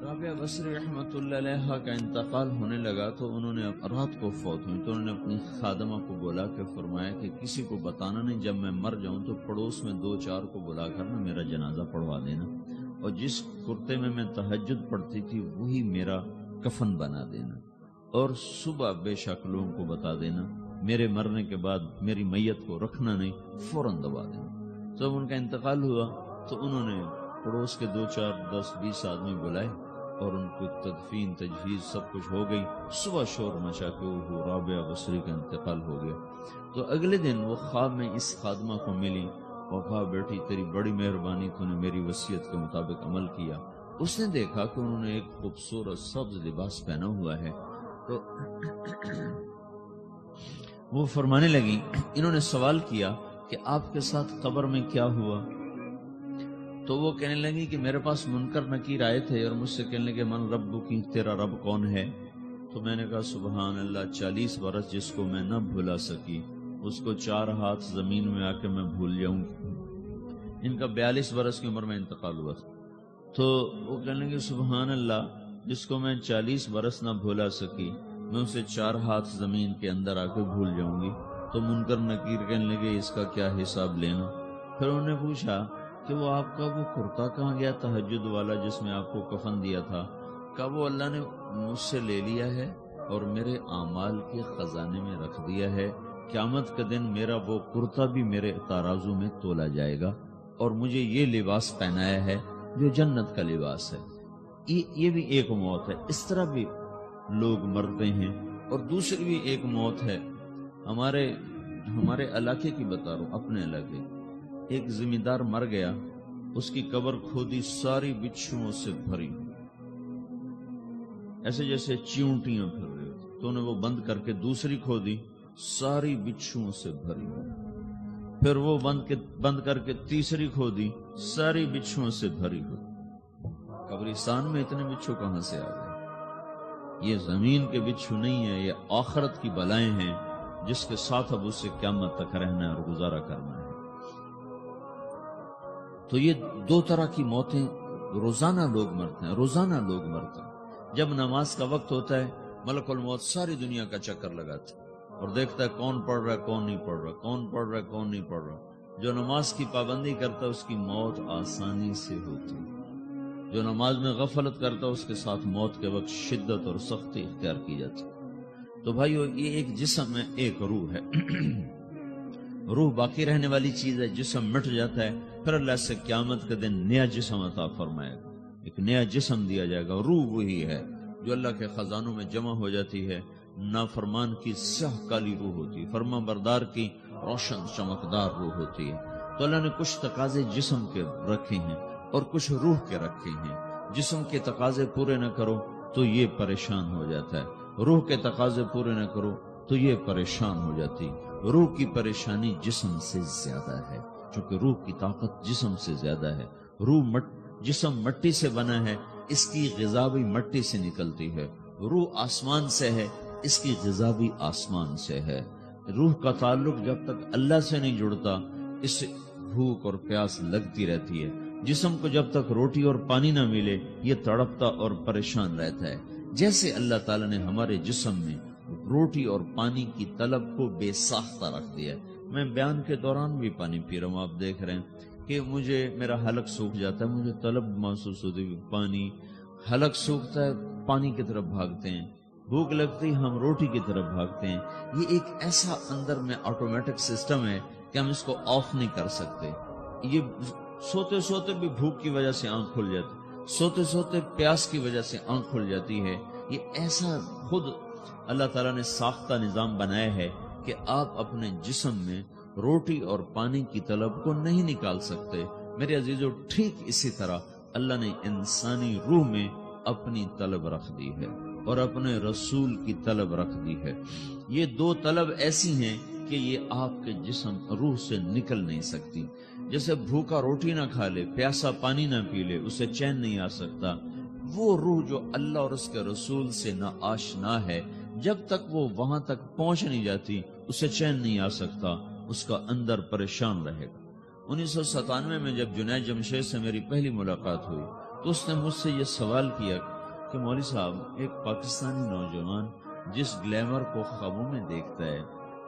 رابعہ بصری رحمۃ اللہ علیہ کا انتقال ہونے لگا تو انہوں نے رات کو فوت ہوئی تو انہوں نے اپنی خادمہ کو بولا کہ فرمایا کہ کسی کو بتانا نہیں، جب میں مر جاؤں تو پڑوس میں 2-4 کو بلا کر نا میرا جنازہ پڑھوا دینا، اور جس کرتے میں تہجد پڑھتی تھی وہی میرا کفن بنا دینا، اور صبح بے شک لوگوں کو بتا دینا، میرے مرنے کے بعد میری میت کو رکھنا نہیں، فوراً دبا دینا۔ جب ان کا انتقال ہوا تو انہوں نے پڑوس کے 2-4-10-20 آدمی بلائے اور ان کو تدفین تجہیز سب کچھ ہو گئی۔ صبح شور مچا کہ وہ رابعہ بصری کا انتقال ہو گیا۔ تو اگلے دن وہ خواب میں اس خادمہ کو ملی اور کہا بیٹی تیری بڑی مہربانی، تو نے میری وصیت کے مطابق عمل کیا۔ اس نے دیکھا کہ انہوں نے ایک خوبصورت سبز لباس پہنا ہوا ہے، تو وہ فرمانے لگی، انہوں نے سوال کیا کہ آپ کے ساتھ قبر میں کیا ہوا؟ تو وہ کہنے لگی کہ میرے پاس منکر نکیر آئے تھے اور مجھ سے کہنے لگے من رب کی، تیرا رب کون ہے؟ تو میں نے کہا سبحان اللہ، 40 برس جس کو میں نہ بھلا سکی اس کو 4 ہاتھ زمین میں آ کے میں بھول جاؤں۔ ان کا 42 برس کی عمر میں انتقال ہوا تھا۔ تو وہ کہنے لگے سبحان اللہ، جس کو میں 40 برس نہ بھولا سکی میں اسے 4 ہاتھ زمین کے اندر آ کے بھول جاؤں گی۔ تو منکر نکیر کہنے لگے اس کا کیا حساب لینا؟ پھر انہوں نے پوچھا کہ وہ آپ کا وہ کرتا کہاں گیا تہجد والا جس میں آپ کو کفن دیا تھا؟ کہا وہ اللہ نے مجھ سے لے لیا ہے اور میرے اعمال کے خزانے میں رکھ دیا ہے، قیامت کے دن میرا وہ کرتا بھی میرے ترازو میں تولا جائے گا، اور مجھے یہ لباس پہنایا ہے جو جنت کا لباس ہے۔ یہ بھی ایک موت ہے، اس طرح بھی لوگ مرتے ہیں۔ اور دوسری بھی ایک موت ہے، ہمارے علاقے کی بتا رہا ہوں، اپنے علاقے، ایک زمیندار مر گیا، اس کی قبر کھودی ساری بچھوؤں سے بھری، ایسے جیسے چیونٹیاں پھر رہی ہوتی، تو انہیں وہ بند کر کے دوسری کھودی، ساری بچھوؤں سے بھری، پھر وہ بند کر کے تیسری کھودی، ساری بچھوؤں سے بھری ہوئی۔ قبرستان میں اتنے بچھو کہاں سے آ گئے؟ یہ زمین کے بچھو نہیں ہے، یہ آخرت کی بلائیں ہیں جس کے ساتھ اب اسے قیامت تک رہنا ہے اور گزارا کرنا ہے۔ تو یہ 2 طرح کی موتیں روزانہ لوگ مرتے ہیں، روزانہ لوگ مرتے ہیں۔ جب نماز کا وقت ہوتا ہے ملک الموت ساری دنیا کا چکر لگاتا ہے اور دیکھتا ہے کون پڑھ رہا ہے کون نہیں پڑھ رہا، کون پڑھ رہا ہے کون نہیں پڑھ رہا۔ جو نماز کی پابندی کرتا ہے اس کی موت آسانی سے ہوتی ہے، جو نماز میں غفلت کرتا ہے اس کے ساتھ موت کے وقت شدت اور سختی اختیار کی جاتی ہے۔ تو بھائیو، یہ ایک جسم ہے، ایک روح ہے۔ روح باقی رہنے والی چیز ہے، جسم مٹ جاتا ہے، پھر اللہ سے قیامت کے دن نیا جسم عطا فرمائے گا، ایک نیا جسم دیا جائے گا۔ روح وہی ہے جو اللہ کے خزانوں میں جمع ہو جاتی ہے۔ نافرمان کی سیاہ کالی روح ہوتی ہے، فرما بردار کی روشن چمکدار روح ہوتی ہے۔ تو اللہ نے کچھ تقاضے جسم کے رکھے ہیں اور کچھ روح کے رکھے ہیں۔ جسم کے تقاضے پورے نہ کرو تو یہ پریشان ہو جاتا ہے، روح کے تقاضے پورے نہ کرو تو یہ پریشان ہو جاتی۔ روح کی پریشانی جسم سے زیادہ ہے، چونکہ روح کی طاقت جسم سے زیادہ ہے۔ جسم مٹی سے بنا ہے، اس کی غذا بھی مٹی سے نکلتی ہے۔ روح آسمان سے ہے، اس کی غذا بھی آسمان سے ہے۔ روح کا تعلق جب تک اللہ سے نہیں جڑتا اس سے بھوک اور پیاس لگتی رہتی ہے۔ جسم کو جب تک روٹی اور پانی نہ ملے یہ تڑپتا اور پریشان رہتا ہے۔ جیسے اللہ تعالیٰ نے ہمارے جسم میں روٹی اور پانی کی طلب کو بے ساختہ رکھ دیا ہے۔ میں بیان کے دوران بھی پانی پی رہا ہوں، آپ دیکھ رہے ہیں کہ میرا حلق سوکھ جاتا ہے، مجھے طلب محسوس ہوتی ہے پانی، حلق سوکھتا ہے پانی کی طرف بھاگتے ہیں، بھوک لگتی ہم روٹی کی طرف بھاگتے ہیں۔ یہ ایک ایسا اندر میں آٹومیٹک سسٹم ہے کہ ہم اس کو آف نہیں کر سکتے۔ یہ سوتے سوتے بھی بھوک کی وجہ سے آنکھ کھل جاتی، سوتے سوتے پیاس کی وجہ سے آنکھ کھل جاتی ہے۔ یہ ایسا خود اللہ تعالیٰ نے ساختہ نظام بنایا ہے کہ آپ اپنے جسم میں روٹی اور پانی کی طلب کو نہیں نکال سکتے۔ میرے عزیزو، ٹھیک اسی طرح اللہ نے انسانی روح میں اپنی طلب رکھ دی ہے اور اپنے رسول کی طلب رکھ دی ہے۔ یہ 2 طلب ایسی ہیں کہ یہ آپ کے جسم روح سے نکل نہیں سکتی۔ جیسے بھوکا روٹی نہ کھا لے، پیاسا پانی نہ پی لے، اسے چین نہیں آ سکتا۔ وہ روح جو اللہ اور اس کے رسول سے نہ آشنا ہے، جب تک وہ وہاں تک پہنچ نہیں جاتی اسے چین نہیں آ سکتا، اس کا اندر پریشان رہے گا۔ 1997 میں جب جنید جمشید سے میری پہلی ملاقات ہوئی تو اس نے مجھ سے یہ سوال کیا کہ مولوی صاحب ایک پاکستانی نوجوان جس گلیمر کو خوابوں میں دیکھتا ہے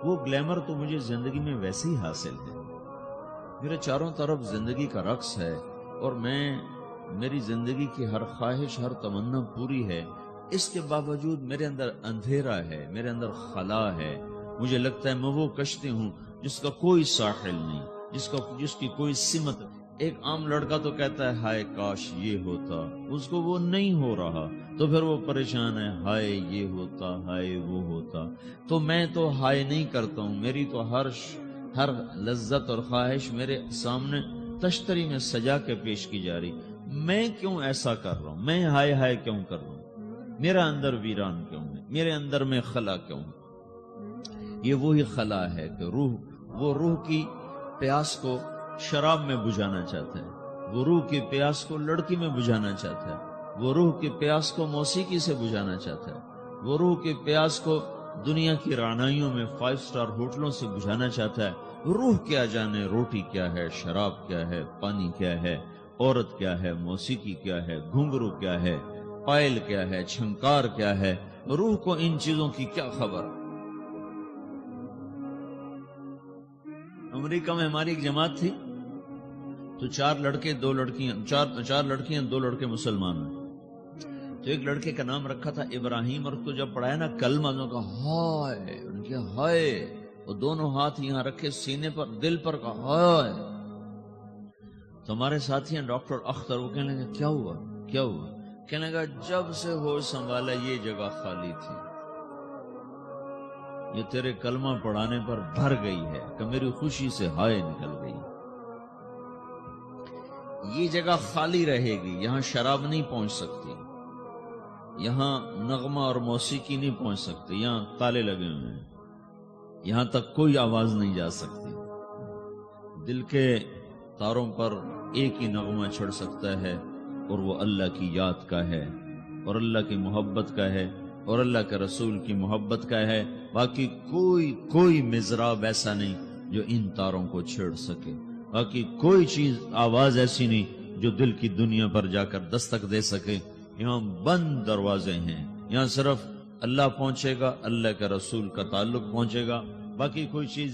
وہ گلیمر تو مجھے زندگی میں ویسے ہی حاصل ہے. میرے چاروں طرف زندگی کا رقص ہے اور میری زندگی کی ہر خواہش ہر تمنا پوری ہے. اس کے باوجود میرے اندر اندھیرا ہے، میرے اندر خلا ہے. مجھے لگتا ہے میں وہ کشتی ہوں جس کا کوئی ساحل نہیں، جس کی کوئی سمت. ایک عام لڑکا تو کہتا ہے ہائے کاش یہ ہوتا، اس کو وہ نہیں ہو رہا تو پھر وہ پریشان ہے، ہائے یہ ہوتا، ہائے وہ ہوتا. تو میں تو ہائے نہیں کرتا ہوں، میری تو ہر لذت اور خواہش میرے سامنے تشتری میں سجا کے پیش کی جا رہی. میں کیوں ایسا کر رہا ہوں؟ میں ہائے ہائے کیوں کر رہا ہوں؟ میرا اندر ویران کیوں ہے؟ میرے اندر میں خلا کیوں ہے؟ یہ وہی خلا ہے کہ وہ روح کی پیاس کو شراب میں بجھانا چاہتا ہے، وہ روح کی پیاس کو لڑکی میں بجھانا چاہتا ہے، وہ روح کی پیاس کو موسیقی سے بجھانا چاہتا ہے، وہ روح کی پیاس کو دنیا کی رعنائیوں میں 5 اسٹار ہوٹلوں سے بجھانا چاہتا ہے. روح کیا جانے روٹی کیا ہے، شراب کیا ہے، پانی کیا ہے، عورت کیا ہے، موسیقی کیا ہے، گھنگرو کیا ہے، پائل کیا ہے، چھنکار کیا ہے. روح کو ان چیزوں کی کیا خبر؟ امریکہ میں ہماری ایک جماعت تھی تو 4 لڑکے 2 لڑکیاں، 4 لڑکیاں 2 لڑکے مسلمان ہیں. تو ایک لڑکے کا نام رکھا تھا ابراہیم، اور اس کو جب پڑھایا نا کلمہ انہوں نے کہا ہائے، انہوں نے کہا ہائے، وہ دونوں ہاتھ یہاں رکھے سینے پر، دل پر، کہا ہائے. تو ہمارے ساتھی ہیں ڈاکٹر اختر، وہ کہنے لگے کیا ہوا کیا ہوا؟ کہنے لگا جب سے ہوش سنبھالا یہ جگہ خالی تھی، یہ تیرے کلمہ پڑھانے پر بھر گئی ہے کہ میری خوشی سے ہائے نکل گئی. یہ جگہ خالی رہے گی، یہاں شراب نہیں پہنچ سکتی، یہاں نغمہ اور موسیقی نہیں پہنچ سکتی، یہاں تالے لگے ہوئے ہیں، یہاں تک کوئی آواز نہیں جا سکتی. دل کے تاروں پر ایک ہی نغمہ چڑھ سکتا ہے اور وہ اللہ کی یاد کا ہے اور اللہ کی محبت کا ہے اور اللہ کے رسول کی محبت کا ہے. باقی کوئی مضراب ایسا نہیں جو ان تاروں کو چھیڑ سکے، باقی کوئی چیز آواز ایسی نہیں جو دل کی دنیا پر جا کر دستک دے سکے. یہاں بند دروازے ہیں، یہاں صرف اللہ پہنچے گا، اللہ کے رسول کا تعلق پہنچے گا، باقی کوئی چیز